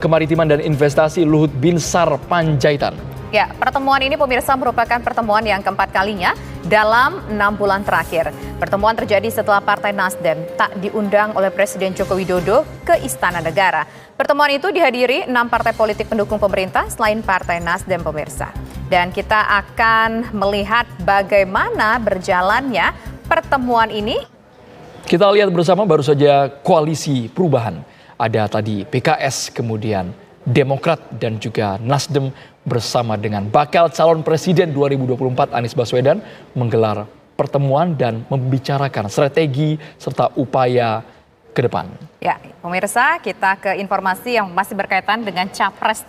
Kemaritiman dan Investasi Luhut Binsar Panjaitan. Ya, pertemuan ini pemirsa merupakan pertemuan yang keempat kalinya dalam 6 bulan terakhir. Pertemuan terjadi setelah Partai Nasdem tak diundang oleh Presiden Joko Widodo ke Istana Negara. Pertemuan itu dihadiri 6 partai politik pendukung pemerintah selain Partai Nasdem pemirsa. Dan kita akan melihat bagaimana berjalannya pertemuan ini. Kita lihat bersama baru saja koalisi perubahan. Ada tadi PKS, kemudian Demokrat dan juga Nasdem bersama dengan bakal calon presiden 2024 Anies Baswedan menggelar pertemuan dan membicarakan strategi serta upaya ke depan. Ya, pemirsa, kita ke informasi yang masih berkaitan dengan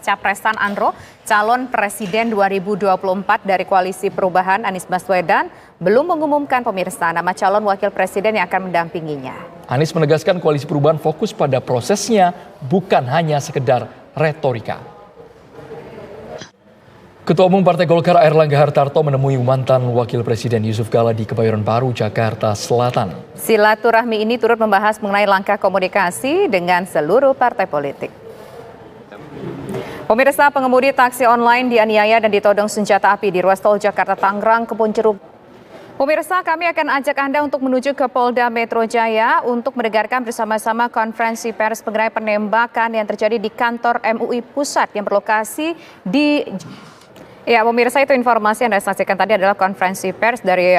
Capresan Andro, calon presiden 2024 dari Koalisi Perubahan Anies Baswedan belum mengumumkan pemirsa nama calon wakil presiden yang akan mendampinginya. Anies menegaskan Koalisi Perubahan fokus pada prosesnya, bukan hanya sekedar retorika. Ketua Umum Partai Golkar Airlangga Hartarto menemui mantan Wakil Presiden Yusuf Kala di Kebayoran Baru, Jakarta Selatan. Silaturahmi ini turut membahas mengenai langkah komunikasi dengan seluruh partai politik. Pemirsa, pengemudi taksi online dianiaya dan ditodong senjata api di ruas tol Jakarta Tangerang Kebonjeruk. Pemirsa, kami akan ajak Anda untuk menuju ke Polda Metro Jaya untuk mendengarkan bersama-sama konferensi pers mengenai penembakan yang terjadi di kantor MUI Pusat yang berlokasi di... Ya, pemirsa, itu informasi yang Anda saksikan tadi adalah konferensi pers dari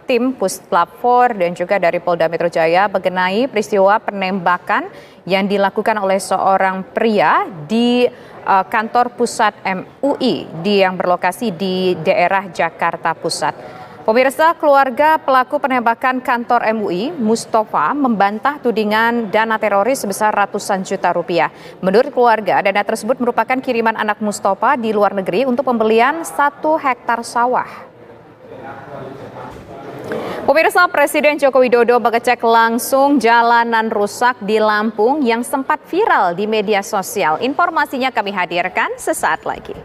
tim Puslap 4 dan juga dari Polda Metro Jaya mengenai peristiwa penembakan yang dilakukan oleh seorang pria di kantor pusat MUI yang berlokasi di daerah Jakarta Pusat. Pemirsa, keluarga pelaku penembakan kantor MUI, Mustafa, membantah tudingan dana teroris sebesar ratusan juta rupiah. Menurut keluarga, dana tersebut merupakan kiriman anak Mustafa di luar negeri untuk pembelian 1 hektar sawah. Pemirsa, Presiden Joko Widodo mengecek langsung jalanan rusak di Lampung yang sempat viral di media sosial. Informasinya kami hadirkan sesaat lagi.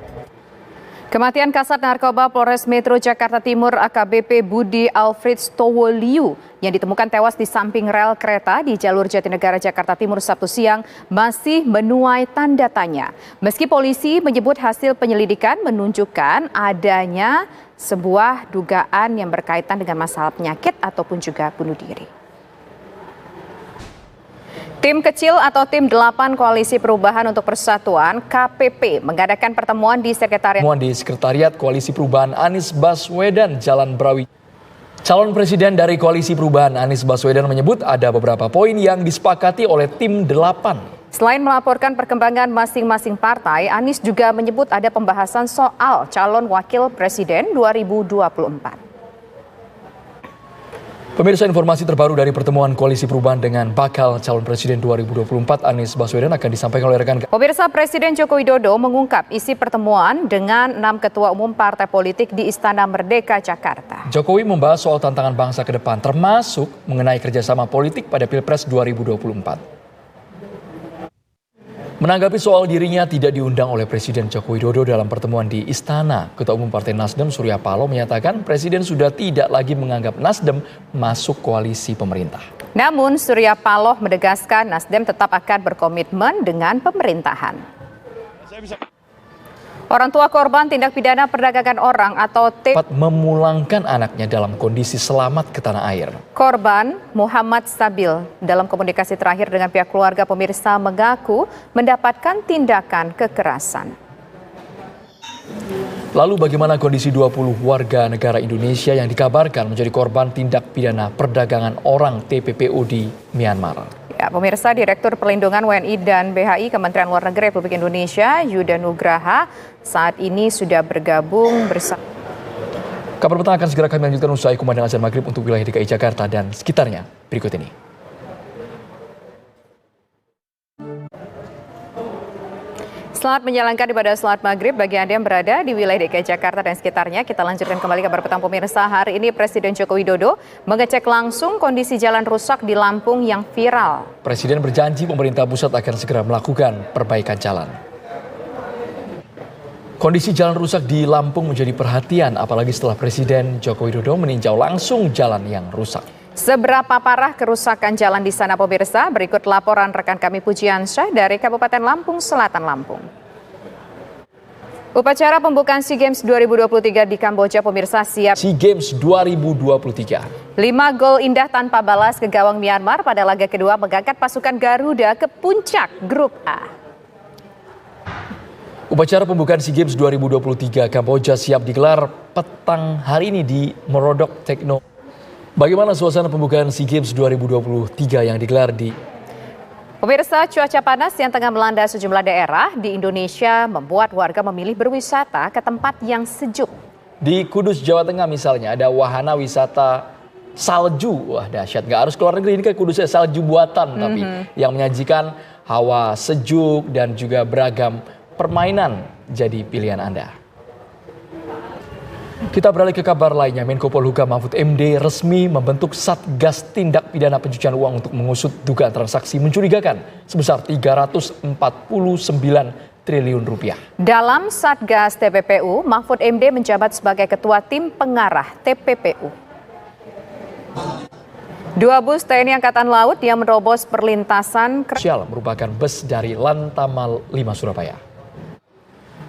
Kematian Kasat Narkoba Polres Metro Jakarta Timur AKBP Budi Alfred Stowoliu yang ditemukan tewas di samping rel kereta di jalur Jatinegara Jakarta Timur Sabtu siang masih menuai tanda tanya. Meski polisi menyebut hasil penyelidikan menunjukkan adanya sebuah dugaan yang berkaitan dengan masalah penyakit ataupun juga bunuh diri. Tim kecil atau tim 8 Koalisi Perubahan untuk Persatuan KPP mengadakan pertemuan di Sekretariat Koalisi Perubahan Anies Baswedan Jalan Brawi. Calon presiden dari Koalisi Perubahan Anies Baswedan menyebut ada beberapa poin yang disepakati oleh tim 8. Selain melaporkan perkembangan masing-masing partai, Anies juga menyebut ada pembahasan soal calon wakil presiden 2024. Pemirsa, informasi terbaru dari pertemuan Koalisi Perubahan dengan bakal calon presiden 2024 Anies Baswedan akan disampaikan oleh rekan. Pemirsa, Presiden Joko Widodo mengungkap isi pertemuan dengan 6 ketua umum partai politik di Istana Merdeka, Jakarta. Jokowi membahas soal tantangan bangsa ke depan, termasuk mengenai kerjasama politik pada Pilpres 2024. Menanggapi soal dirinya tidak diundang oleh Presiden Joko Widodo dalam pertemuan di Istana, Ketua Umum Partai Nasdem Surya Paloh menyatakan Presiden sudah tidak lagi menganggap Nasdem masuk koalisi pemerintah. Namun Surya Paloh menegaskan Nasdem tetap akan berkomitmen dengan pemerintahan. Orang tua korban tindak pidana perdagangan orang atau memulangkan anaknya dalam kondisi selamat ke tanah air. Korban Muhammad Stabil dalam komunikasi terakhir dengan pihak keluarga pemirsa mengaku mendapatkan tindakan kekerasan. Lalu bagaimana kondisi 20 warga negara Indonesia yang dikabarkan menjadi korban tindak pidana perdagangan orang TPPO di Myanmar? Ya, pemirsa, Direktur Perlindungan WNI dan BHI Kementerian Luar Negeri Republik Indonesia Yuda Nugraha saat ini sudah bergabung bersama. Kabar petang akan segera kami lanjutkan usai kumandang azan maghrib untuk wilayah DKI Jakarta dan sekitarnya. Berikut ini. Selamat menjalankan ibadah salat maghrib bagi Anda yang berada di wilayah DKI Jakarta dan sekitarnya. Kita lanjutkan kembali kabar petang pemirsa. Hari ini Presiden Joko Widodo mengecek langsung kondisi jalan rusak di Lampung yang viral. Presiden berjanji pemerintah pusat akan segera melakukan perbaikan jalan. Kondisi jalan rusak di Lampung menjadi perhatian apalagi setelah Presiden Joko Widodo meninjau langsung jalan yang rusak. Seberapa parah kerusakan jalan di sana pemirsa? Berikut laporan rekan kami Pujiansyah dari Kabupaten Lampung Selatan, Lampung. Upacara pembukaan SEA Games 2023 di Kamboja pemirsa siap. SEA Games 2023. 5 gol indah tanpa balas ke gawang Myanmar pada laga kedua mengangkat pasukan Garuda ke puncak grup A. Upacara pembukaan SEA Games 2023 Kamboja siap digelar petang hari ini di Morodok Tekno. Bagaimana suasana pembukaan SEA Games 2023 yang digelar di Pemirsa, cuaca panas yang tengah melanda sejumlah daerah di Indonesia membuat warga memilih berwisata ke tempat yang sejuk. Di Kudus, Jawa Tengah misalnya ada wahana wisata salju. Wah dahsyat, nggak harus keluar negeri, ini kan Kudusnya salju buatan tapi yang menyajikan hawa sejuk dan juga beragam permainan jadi pilihan Anda. Kita beralih ke kabar lainnya. Menko Polhukam Mahfud MD resmi membentuk Satgas Tindak Pidana Pencucian Uang untuk mengusut dugaan transaksi mencurigakan sebesar 349 triliun rupiah. Dalam Satgas TPPU, Mahfud MD menjabat sebagai Ketua Tim Pengarah TPPU. 2 bus TNI Angkatan Laut yang menerobos perlintasan merupakan bus dari Lantamal 5 Surabaya.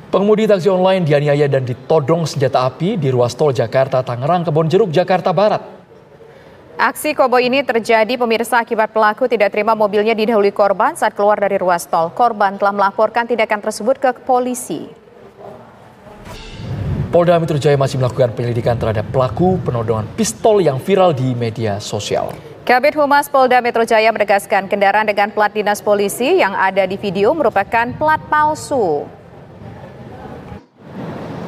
Pengemudi taksi online dianiaya dan ditodong senjata api di ruas tol Jakarta Tangerang Kebonjeruk, Jakarta Barat. Aksi koboi ini terjadi pemirsa akibat pelaku tidak terima mobilnya didahului korban saat keluar dari ruas tol. Korban telah melaporkan tindakan tersebut ke polisi. Polda Metro Jaya masih melakukan penyelidikan terhadap pelaku penodongan pistol yang viral di media sosial. Kabid Humas Polda Metro Jaya menegaskan kendaraan dengan plat dinas polisi yang ada di video merupakan plat palsu.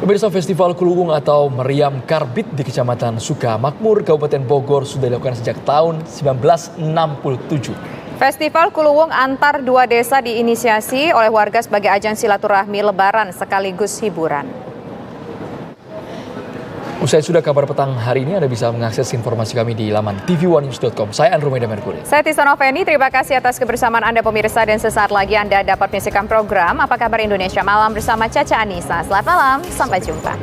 Pemirsa, Festival Kuluwung atau Meriam Karbit di Kecamatan Sukamakmur, Kabupaten Bogor sudah dilakukan sejak tahun 1967. Festival Kuluwung antar 2 desa diinisiasi oleh warga sebagai ajang silaturahmi lebaran sekaligus hiburan. Usai sudah kabar petang hari ini, Anda bisa mengakses informasi kami di laman tv1news.com. Saya Andrew Meda Merkuri. Saya Tisa Noveni, terima kasih atas kebersamaan Anda pemirsa dan sesaat lagi Anda dapat menyaksikan program Apa Kabar Indonesia Malam bersama Caca Anissa. Selamat malam, sampai jumpa.